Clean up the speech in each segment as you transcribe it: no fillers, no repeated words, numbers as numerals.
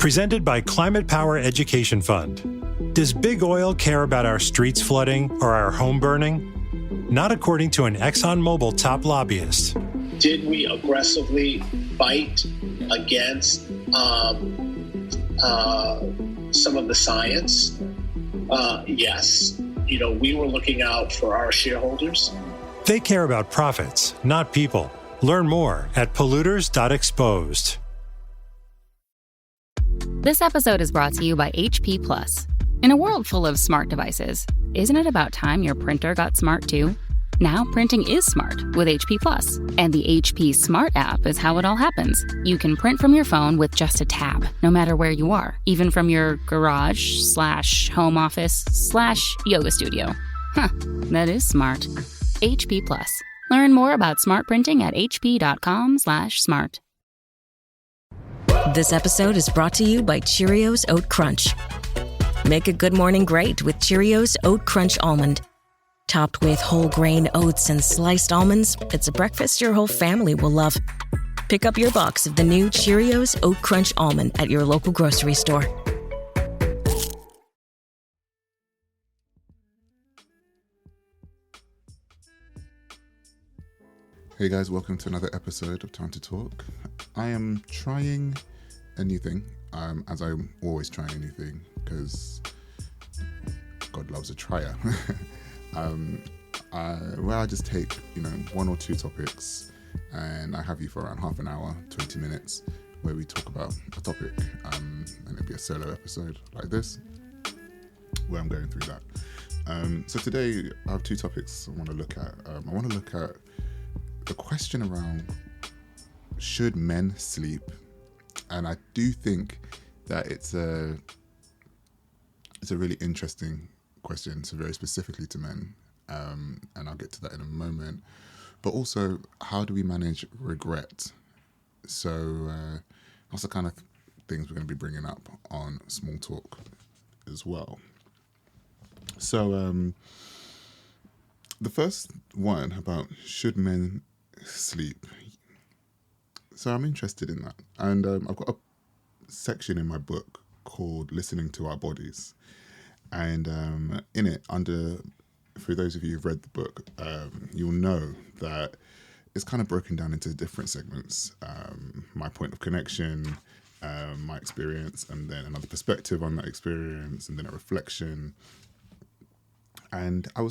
Presented by Climate Power Education Fund. Does big oil care about our streets flooding or our home burning? Not according to an ExxonMobil top lobbyist. Did we aggressively fight against some of the science? Yes. We were looking out for our shareholders. They care about profits, not people. Learn more at polluters.exposed. This episode is brought to you by HP Plus. In a world full of smart devices, isn't it about time your printer got smart too? Now printing is smart with HP Plus, and the HP Smart app is how it all happens. You can print from your phone with just a tap, no matter where you are, even from your garage/home office/yoga studio. Huh, that is smart. HP Plus. Learn more about smart printing at hp.com/smart. This episode is brought to you by Cheerios Oat Crunch. Make a good morning great with Cheerios Oat Crunch Almond. Topped with whole grain oats and sliced almonds, it's a breakfast your whole family will love. Pick up your box of the new Cheerios Oat Crunch Almond at your local grocery store. Hey guys, welcome to another episode of Time to Talk. I am trying a new thing, as I'm always trying a new thing, because God loves a trier. Where I just take, one or two topics, and I have you for around half an hour, 20 minutes, where we talk about a topic, and it'll be a solo episode like this, where I'm going through that. So today, I have two topics I want to look at. I want to look at the question around, should men sleep? And I do think that it's a really interesting question, so very specifically to men, and I'll get to that in a moment. But also, how do we manage regret? So that's the kind of things we're going to be bringing up on Small Talk as well. So the first one about, should men sleep? So I'm interested in that, and I've got a section in my book called Listening to Our Bodies, and in it, for those of you who've read the book, you'll know that it's kind of broken down into different segments. My point of connection, my experience, and then another perspective on that experience, and then a reflection. And I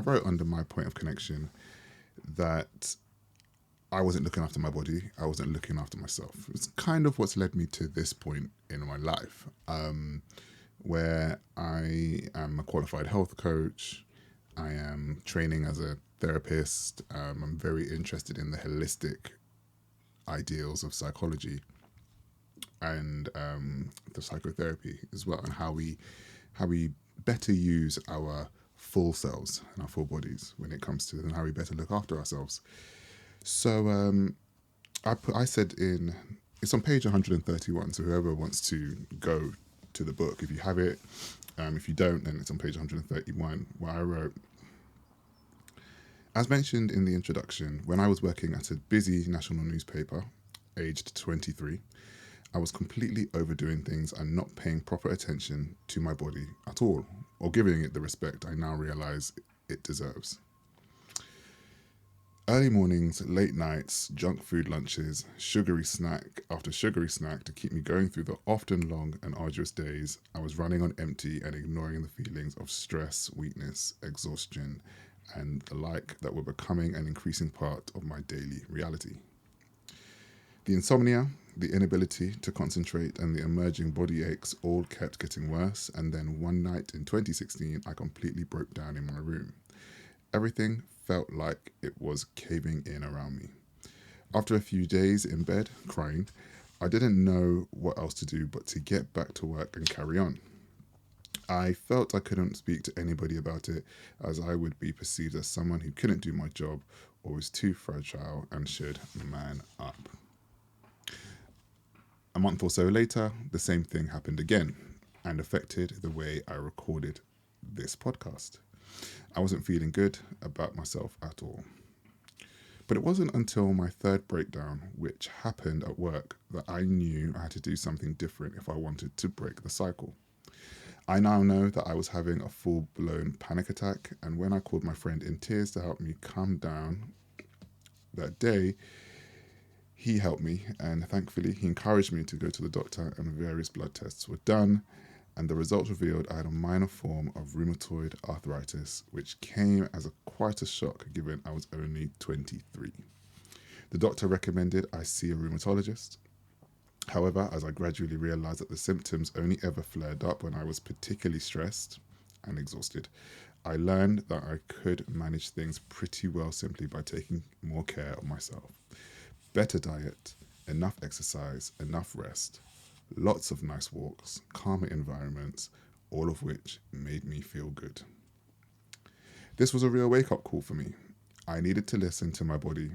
wrote under my point of connection that I wasn't looking after my body. I wasn't looking after myself. It's kind of what's led me to this point in my life, where I am a qualified health coach. I am training as a therapist. I'm very interested in the holistic ideals of psychology and the psychotherapy as well, and how we better use our full selves and our full bodies when it comes to, and how we better look after ourselves. So I said it's on page 131, so whoever wants to go to the book, if you have it, if you don't, then it's on page 131, where I wrote, as mentioned in the introduction, when I was working at a busy national newspaper, aged 23, I was completely overdoing things and not paying proper attention to my body at all, or giving it the respect I now realize it deserves. Early mornings, late nights, junk food lunches, sugary snack after sugary snack to keep me going through the often long and arduous days. I was running on empty and ignoring the feelings of stress, weakness, exhaustion, and the like that were becoming an increasing part of my daily reality. The insomnia, the inability to concentrate, and the emerging body aches all kept getting worse, and then one night in 2016, I completely broke down in my room. Everything felt like it was caving in around me. After a few days in bed, crying, I didn't know what else to do but to get back to work and carry on. I felt I couldn't speak to anybody about it, as I would be perceived as someone who couldn't do my job or was too fragile and should man up. A month or so later, the same thing happened again and affected the way I recorded this podcast. I wasn't feeling good about myself at all. But it wasn't until my third breakdown, which happened at work, that I knew I had to do something different if I wanted to break the cycle. I now know that I was having a full-blown panic attack, and when I called my friend in tears to help me calm down that day, he helped me, and thankfully he encouraged me to go to the doctor, and various blood tests were done, and the results revealed I had a minor form of rheumatoid arthritis, which came as quite a shock given I was only 23. The doctor recommended I see a rheumatologist. However, as I gradually realised that the symptoms only ever flared up when I was particularly stressed and exhausted, I learned that I could manage things pretty well simply by taking more care of myself. Better diet, enough exercise, enough rest, lots of nice walks, calmer environments, all of which made me feel good. This was a real wake-up call for me. I needed to listen to my body.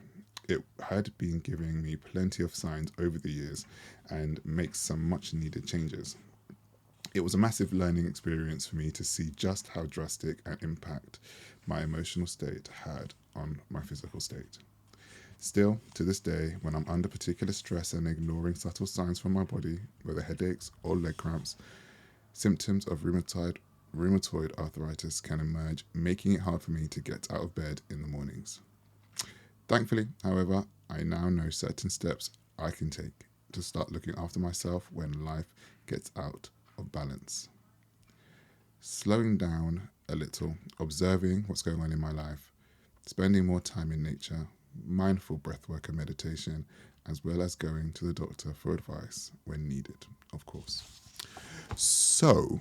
It had been giving me plenty of signs over the years and make some much needed changes. It was a massive learning experience for me to see just how drastic an impact my emotional state had on my physical state. Still, to this day, when I'm under particular stress and ignoring subtle signs from my body, whether headaches or leg cramps, symptoms of rheumatoid arthritis can emerge, making it hard for me to get out of bed in the mornings. Thankfully, however, I now know certain steps I can take to start looking after myself when life gets out of balance. Slowing down a little, observing what's going on in my life, spending more time in nature, mindful breathwork and meditation, as well as going to the doctor for advice when needed, of course. So,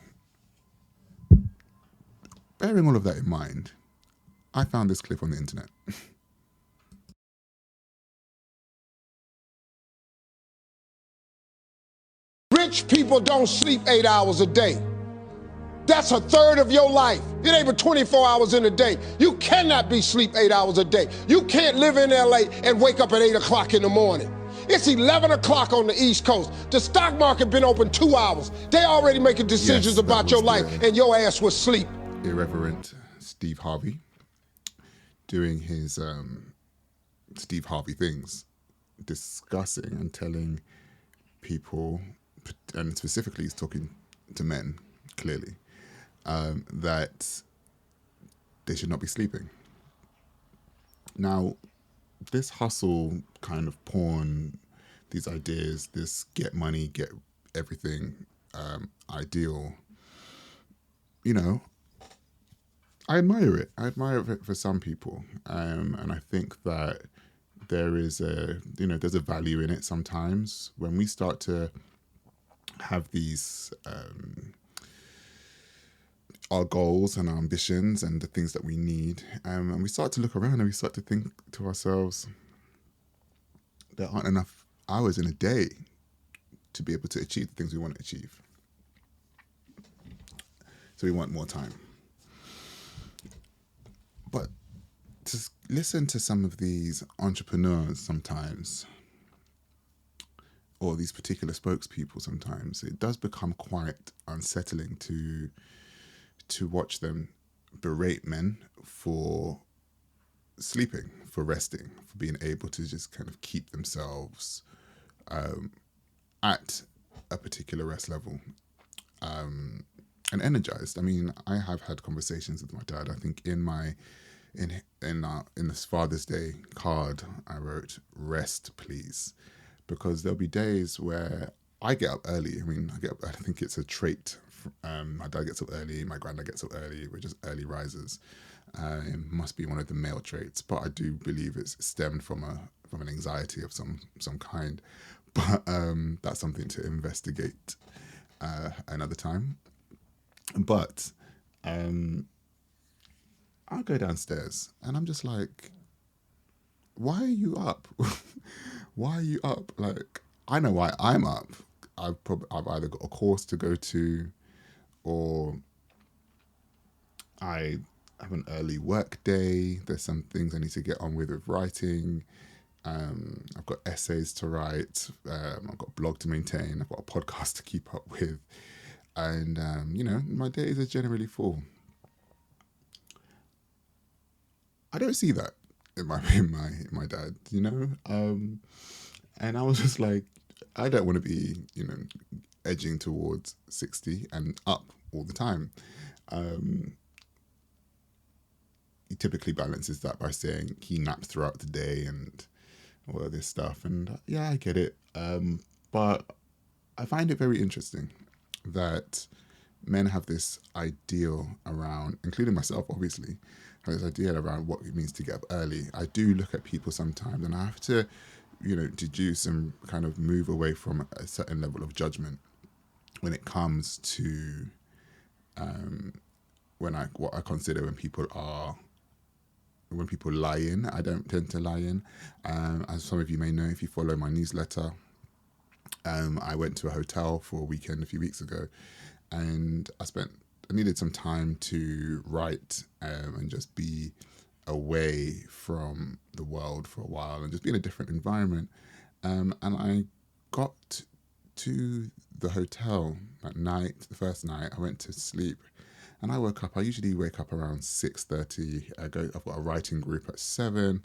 bearing all of that in mind, I found this clip on the internet. Rich people don't sleep 8 hours a day. That's a third of your life. It ain't but 24 hours in a day. You cannot be sleep 8 hours a day. You can't live in LA and wake up at 8 o'clock in the morning. It's 11 o'clock on the East Coast. The stock market been open 2 hours. They already making decisions about your life, and your ass was asleep. Irreverent Steve Harvey doing his Steve Harvey things, discussing and telling people, and specifically he's talking to men, clearly, that they should not be sleeping. Now, this hustle kind of porn, these ideas, this get money, get everything ideal, you know, I admire it. I admire it for some people. And I think that there is there's a value in it sometimes when we start to have these our goals and our ambitions and the things that we need, and we start to look around and we start to think to ourselves, there aren't enough hours in a day to be able to achieve the things we want to achieve. So we want more time. But to listen to some of these entrepreneurs sometimes, or these particular spokespeople sometimes, it does become quite unsettling to watch them berate men for sleeping, for resting, for being able to just kind of keep themselves at a particular rest level and energized. I mean, I have had conversations with my dad. I think in this Father's Day card, I wrote, "Rest, please," because there'll be days where I get up early. I mean, I think it's a trait. My dad gets up early, my granddad gets up early. We're just early risers. It must be one of the male traits, but I do believe it's stemmed from an anxiety of some kind. But that's something to investigate another time. But I'll go downstairs and I'm just like, why are you up? Why are you up? Like, I know why I'm up. I've either got a course to go to, or I have an early work day. There's some things I need to get on with writing. I've got essays to write. I've got a blog to maintain. I've got a podcast to keep up with. And, my days are generally full. I don't see that my dad, you know, and I was just like, I don't want to be, you know, edging towards 60 and up all the time. He typically balances that by saying he naps throughout the day and all of this stuff, and yeah, I get it, but I find it very interesting that men have this ideal around, including myself, obviously, have this idea around what it means to get up early. I do look at people sometimes and I have to, you know, deduce and kind of move away from a certain level of judgment when it comes to what I consider when people lie in. I don't tend to lie in. As some of you may know, if you follow my newsletter, I went to a hotel for a weekend a few weeks ago, and I needed some time to write and just be away from the world for a while and just be in a different environment. And I got to the hotel at night, the first night, I went to sleep. And I woke up, I usually wake up around 6:30. I've got a writing group at 7.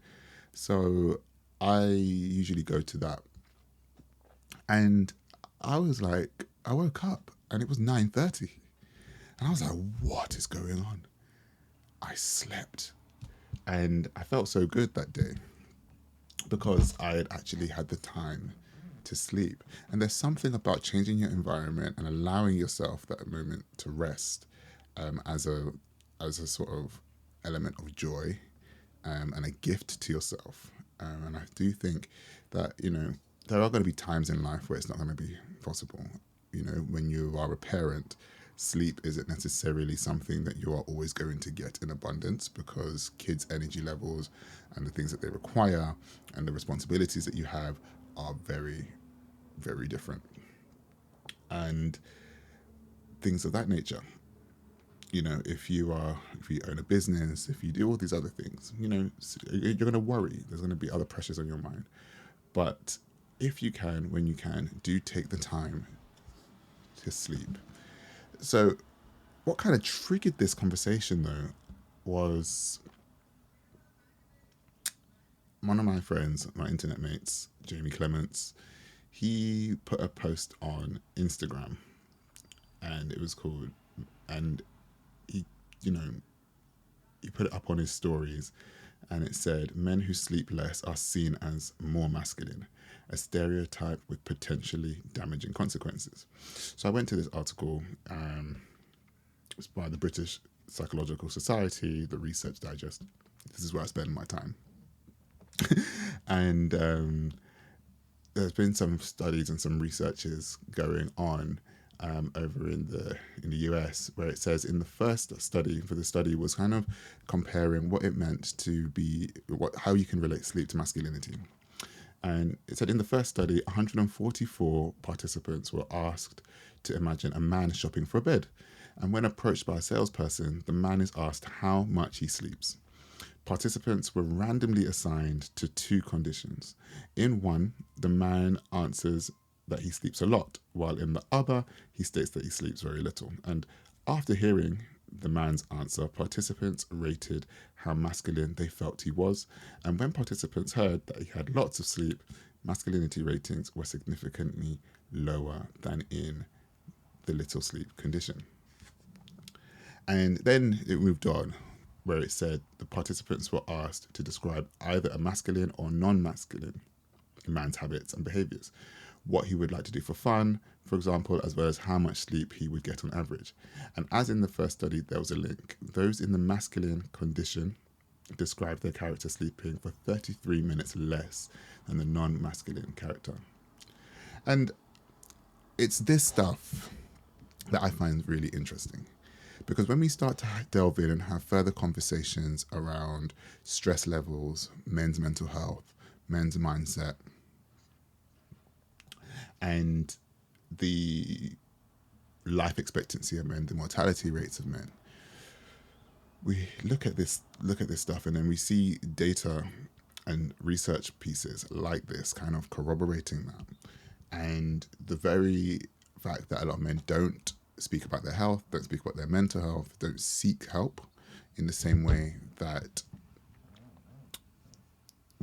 So I usually go to that. And I was like, I woke up and it was 9:30. And I was like, what is going on? I slept. And I felt so good that day because I had actually had the time to sleep. And there's something about changing your environment and allowing yourself that moment to rest as a sort of element of joy and a gift to yourself. And I do think that, you know, there are going to be times in life where it's not going to be possible. You know, when you are a parent, sleep isn't necessarily something that you are always going to get in abundance because kids' energy levels and the things that they require and the responsibilities that you have are very, very different. And things of that nature. You know, if you own a business, if you do all these other things, you know, you're going to worry. There's going to be other pressures on your mind. But if you can, when you can, do take the time to sleep. So what kind of triggered this conversation, though, was one of my friends, my internet mates, Jamie Clements, he put a post on Instagram and it was called, and he, you know, he put it up on his stories and it said, men who sleep less are seen as more masculine, a stereotype with potentially damaging consequences. So I went to this article, it's by the British Psychological Society, the Research Digest. This is where I spend my time. And there's been some studies and some researches going on over in the US, where it says in the first study, for the study was kind of comparing what it meant to be, how you can relate sleep to masculinity. And it said in the first study, 144 participants were asked to imagine a man shopping for a bed. And when approached by a salesperson, the man is asked how much he sleeps. Participants were randomly assigned to 2 conditions. In one, the man answers that he sleeps a lot, while in the other, he states that he sleeps very little. And after hearing the man's answer, participants rated how masculine they felt he was. And when participants heard that he had lots of sleep, masculinity ratings were significantly lower than in the little sleep condition. And then it moved on, where it said the participants were asked to describe either a masculine or non-masculine man's habits and behaviors, what he would like to do for fun, for example, as well as how much sleep he would get on average. And as in the first study, there was a link. Those in the masculine condition described their character sleeping for 33 minutes less than the non-masculine character. And it's this stuff that I find really interesting. Because when we start to delve in and have further conversations around stress levels, men's mental health, men's mindset, and the life expectancy of men, the mortality rates of men, we look at this stuff and then we see data and research pieces like this kind of corroborating that. And the very fact that a lot of men don't speak about their health, don't speak about their mental health, don't seek help in the same way that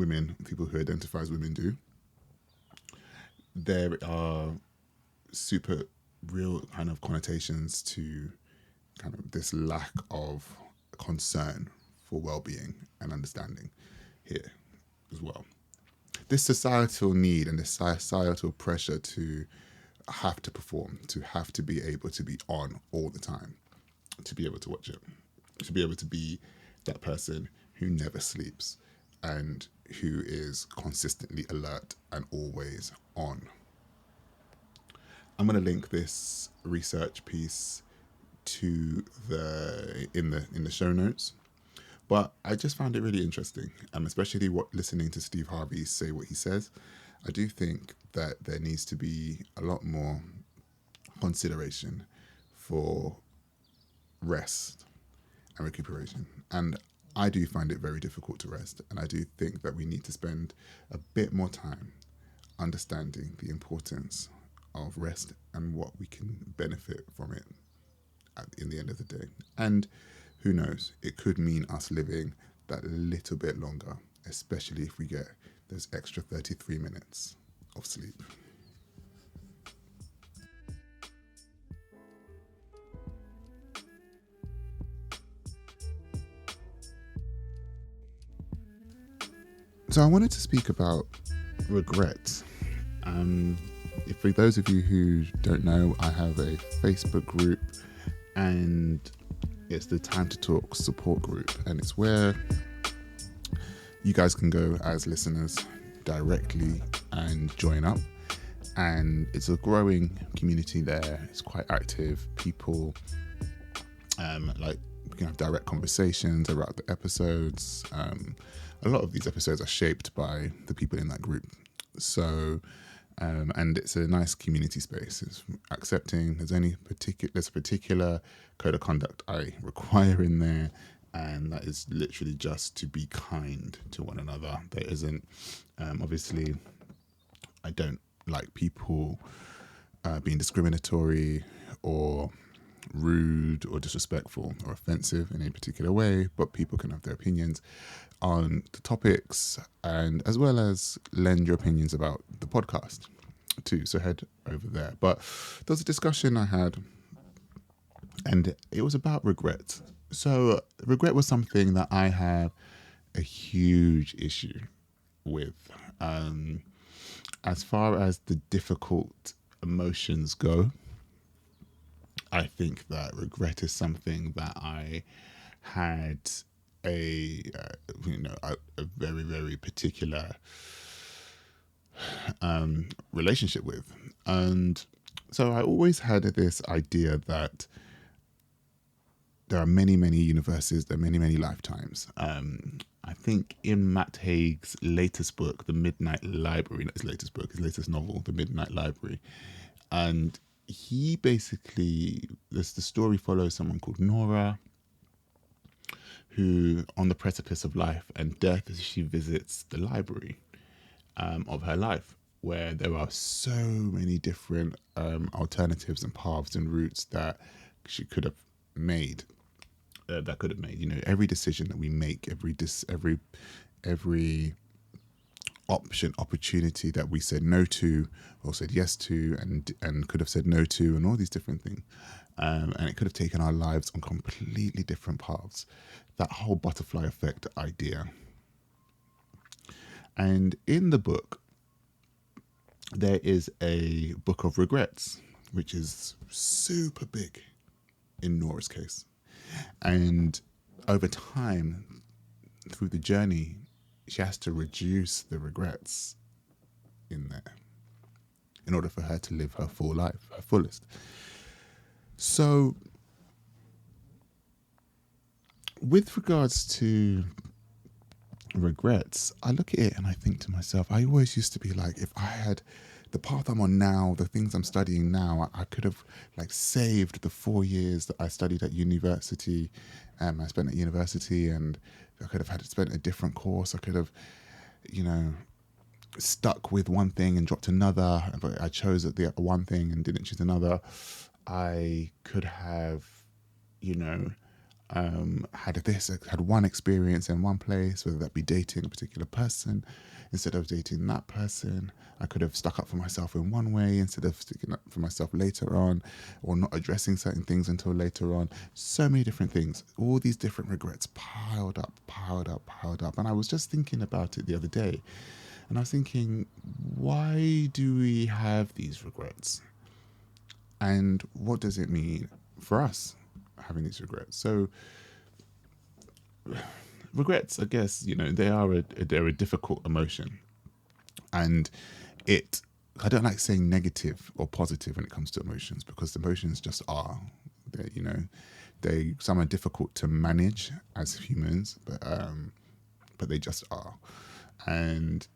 women, people who identify as women do, there are super real kind of connotations to kind of this lack of concern for well-being and understanding here as well. This societal need and this societal pressure to have to perform, to have to be able to be on all the time, to be able to watch it, to be able to be that person who never sleeps and who is consistently alert and always on. I'm going to link this research piece to in the show notes, but I just found it really interesting, especially listening to Steve Harvey say what he says. I do think that there needs to be a lot more consideration for rest and recuperation, and I do find it very difficult to rest, and I do think that we need to spend a bit more time understanding the importance of rest and what we can benefit from it in the end of the day. And who knows, it could mean us living that little bit longer, especially if we get those extra 33 minutes of sleep. So I wanted to speak about regret. For those of you who don't know, I have a Facebook group, and it's the Time to Talk support group, and it's where you guys can go as listeners directly and join up. And it's a growing community there. It's quite active. People we can have direct conversations about the episodes. A lot of these episodes are shaped by the people in that group. So, and it's a nice community space. It's accepting. There's a particular code of conduct I require in there, and that is literally just to be kind to one another. There isn't, obviously, I don't like people being discriminatory or rude or disrespectful or offensive in any particular way, but people can have their opinions on the topics, and as well as lend your opinions about the podcast too, so head over there. But there was a discussion I had, and it was about regret. So regret was something that I have a huge issue with. As far as the difficult emotions go, I think that regret is something that I had a very, very particular relationship with. And so I always had this idea that there are many, many universes, there are many, many lifetimes. I think in Matt Haig's latest book, The Midnight Library, not his latest book, his latest novel, The Midnight Library, and he basically, the story follows someone called Nora, who, on the precipice of life and death, she visits the library of her life, where there are so many different alternatives and paths and routes that she could have made. Every decision that we make, every opportunity that we said no to or said yes to, and could have said no to, and all these different things, and it could have taken our lives on completely different paths. That whole butterfly effect idea. And in the book, there is a book of regrets, which is super big in Nora's case. And over time, through the journey, she has to reduce the regrets in there in order for her to live her full life, her fullest. So, with regards to regrets, I look at it and I think to myself, I always used to be like, if I had the path I'm on now, the things I'm studying now, I could have saved the 4 years that I studied at university. I spent at university, and I could have spent a different course. I could have, stuck with one thing and dropped another, but I chose the one thing and didn't choose another. I could have, had one experience in one place, whether that be dating a particular person. Instead of dating that person, I could have stuck up for myself in one way instead of sticking up for myself later on, or not addressing certain things until later on. So many different things. All these different regrets piled up. And I was just thinking about it the other day. And I was thinking, why do we have these regrets? And what does it mean for us having these regrets? So regrets, I guess, they're a difficult emotion. And I don't like saying negative or positive when it comes to emotions, because emotions just are. Some are difficult to manage as humans, but they just are. And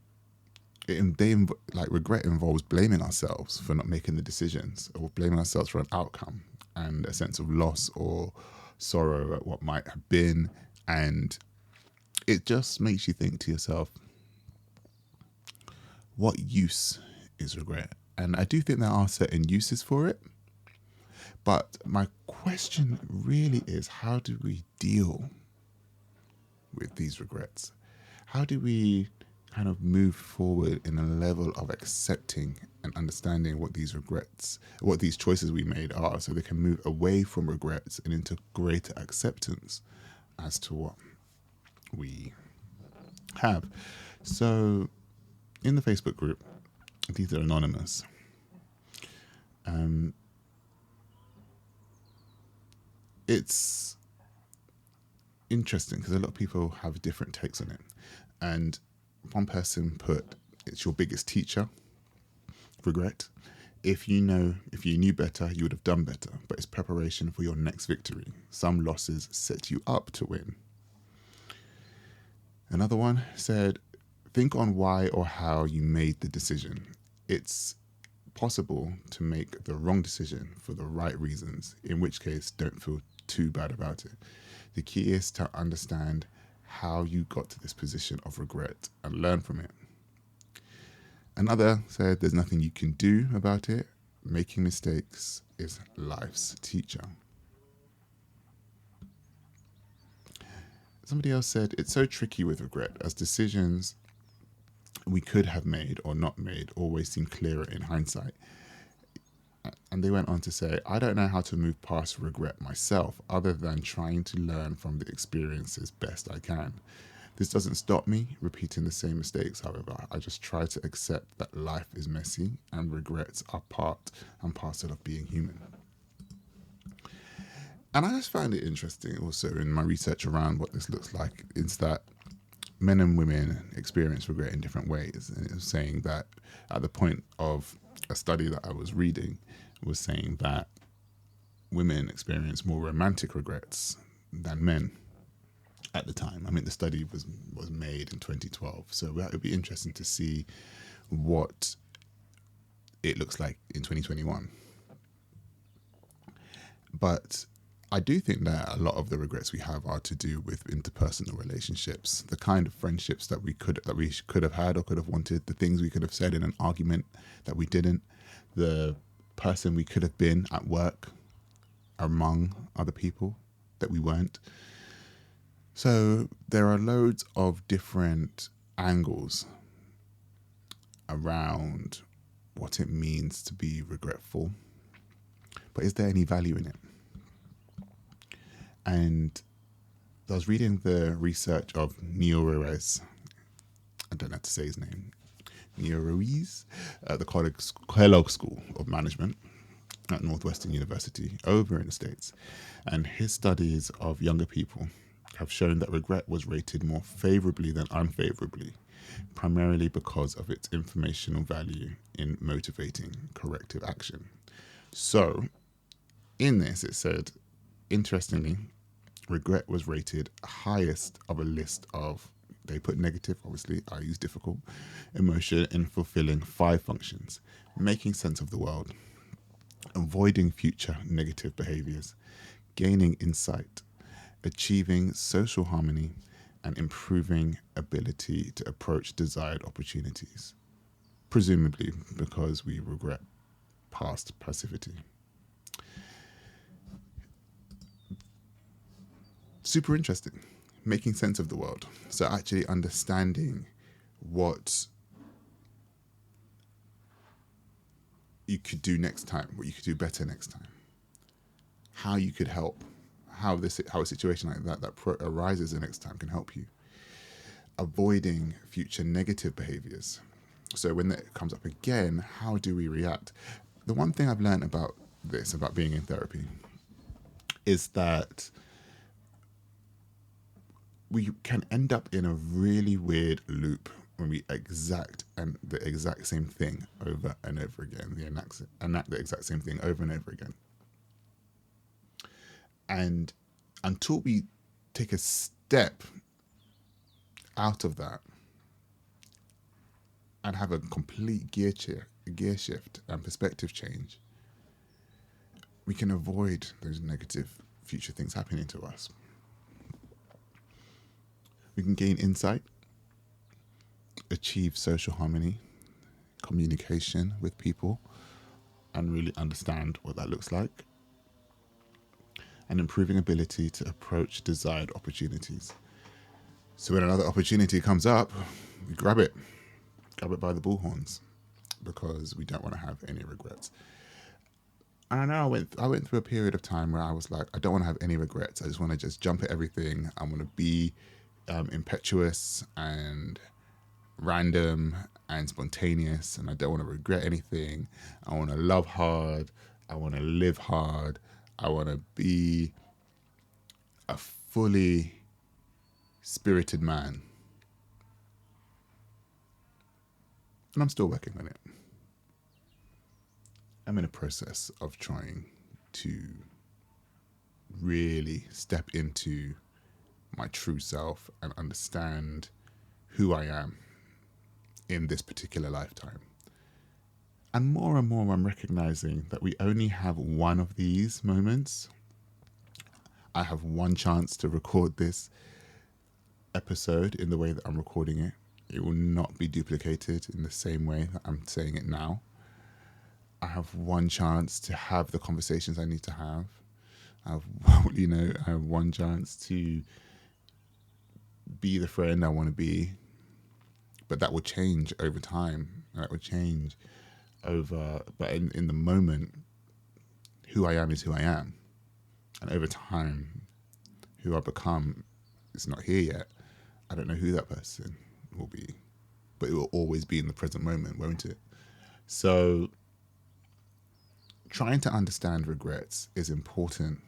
regret involves blaming ourselves for not making the decisions, or blaming ourselves for an outcome, and a sense of loss or sorrow at what might have been. And it just makes you think to yourself, what use is regret? And I do think there are certain uses for it. But my question really is, how do we deal with these regrets? How do we kind of move forward in a level of accepting and understanding what these regrets, what these choices we made are, so they can move away from regrets and into greater acceptance as to what we have? So in the Facebook group, these are anonymous. It's interesting because a lot of people have different takes on it. And one person put, it's your biggest teacher, regret. If you knew better, you would have done better, but it's preparation for your next victory. Some losses set you up to win. Another one said, think on why or how you made the decision. It's possible to make the wrong decision for the right reasons, in which case don't feel too bad about it. The key is to understand how you got to this position of regret and learn from it. Another said there's nothing you can do about it. Making mistakes is life's teacher. Somebody else said it's so tricky with regret, as decisions we could have made or not made always seem clearer in hindsight. And they went on to say, I don't know how to move past regret myself other than trying to learn from the experiences best I can. This doesn't stop me repeating the same mistakes, however. I just try to accept that life is messy and regrets are part and parcel of being human. And I just found it interesting also in my research around what this looks like, is that men and women experience regret in different ways. And it was saying that at the point of a study that I was reading was saying that women experience more romantic regrets than men at the time. I mean, the study was made in 2012, so it would be interesting to see what it looks like in 2021. But I do think that a lot of the regrets we have are to do with interpersonal relationships, the kind of friendships that we could have had or could have wanted, the things we could have said in an argument that we didn't, the person we could have been at work among other people that we weren't. So there are loads of different angles around what it means to be regretful, but is there any value in it? And I was reading the research of Neil Ruiz, I don't know how to say his name, Neil Ruiz, at the Kellogg School of Management at Northwestern University over in the States. And his studies of younger people have shown that regret was rated more favorably than unfavorably, primarily because of its informational value in motivating corrective action. So in this, it said, interestingly, regret was rated highest of a list of, they put negative, obviously, I use difficult, emotion in fulfilling 5 functions: making sense of the world, avoiding future negative behaviors, gaining insight, achieving social harmony, and improving ability to approach desired opportunities, presumably because we regret past passivity. super interesting, making sense of the world. So actually understanding what you could do next time, what you could do better next time, how you could help, how a situation like that arises the next time can help you. Avoiding future negative behaviors. So when that comes up again, how do we react? The one thing I've learned about this, about being in therapy, is that we can end up in a really weird loop when we the exact same thing over and over again, enact the exact same thing over and over again. And until we take a step out of that and have a complete gear shift and perspective change, we can avoid those negative future things happening to us. We can gain insight, achieve social harmony, communication with people, and really understand what that looks like, and improving ability to approach desired opportunities. So when another opportunity comes up, we grab it by the bullhorns, because we don't want to have any regrets. And I know I went through a period of time where I was like, I don't want to have any regrets. I just want to just jump at everything. I want to be impetuous and random and spontaneous, and I don't want to regret anything. I want to love hard. I want to live hard. I want to be a fully spirited man. And I'm still working on it. I'm in a process of trying to really step into my true self and understand who I am in this particular lifetime. And more I'm recognizing that we only have one of these moments. I have one chance to record this episode in the way that I'm recording it. It will not be duplicated in the same way that I'm saying it now. I have one chance to have the conversations I need to have. I have one chance to be the friend I want to be. But that will change over time. That will change but in the moment, who I am is who I am. And over time, who I become is not here yet. I don't know who that person will be, but it will always be in the present moment, won't it? So trying to understand regrets is important.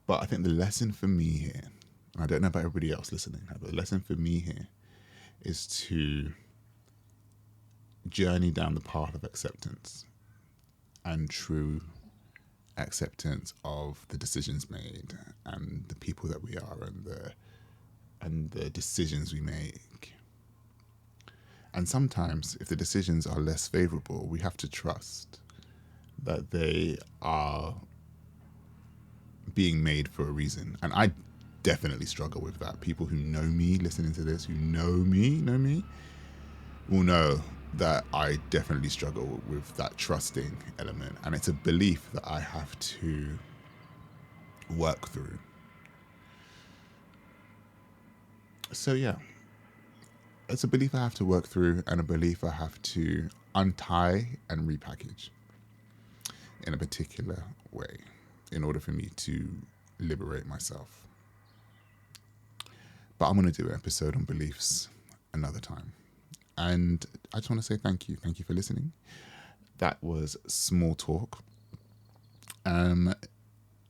But I think the lesson for me here, and I don't know about everybody else listening, but the lesson for me here is to journey down the path of acceptance and true acceptance of the decisions made and the people that we are and the decisions we make. And sometimes if the decisions are less favorable, we have to trust that they are being made for a reason. And I definitely struggle with that. People who know me, listening to this, who know me, will know that I definitely struggle with that trusting element. And it's a belief that I have to work through. So yeah, it's a belief I have to work through and a belief I have to untie and repackage in a particular way in order for me to liberate myself. But I'm going to do an episode on beliefs another time. And I just want to say thank you. Thank you for listening. That was Small Talk. Let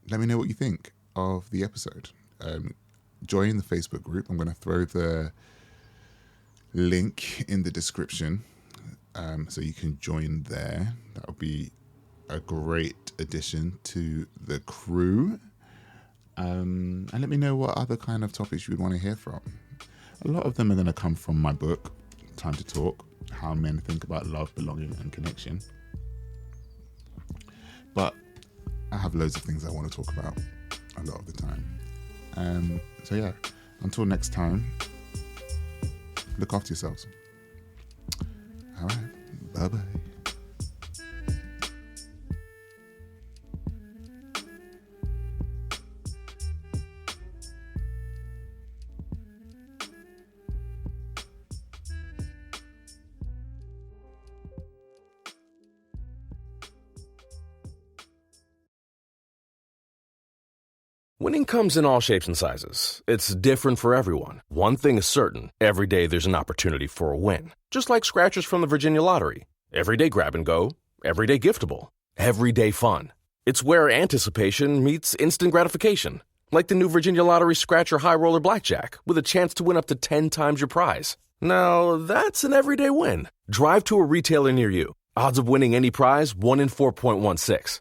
me know what you think of the episode. Join the Facebook group. I'm going to throw the link in the description so you can join there. That would be a great addition to the crew. And let me know what other kind of topics you would want to hear from. A lot of them are going to come from my book, Time to Talk, How Men Think About Love, Belonging and Connection. But I have loads of things I want to talk about a lot of the time. So yeah, until next time, look after yourselves. All right, bye-bye. Winning comes in all shapes and sizes. It's different for everyone. One thing is certain. Every day there's an opportunity for a win. Just like scratchers from the Virginia Lottery. Everyday grab and go. Everyday giftable. Everyday fun. It's where anticipation meets instant gratification. Like the new Virginia Lottery Scratcher High Roller Blackjack with a chance to win up to 10 times your prize. Now, that's an everyday win. Drive to a retailer near you. Odds of winning any prize, 1 in 4.16.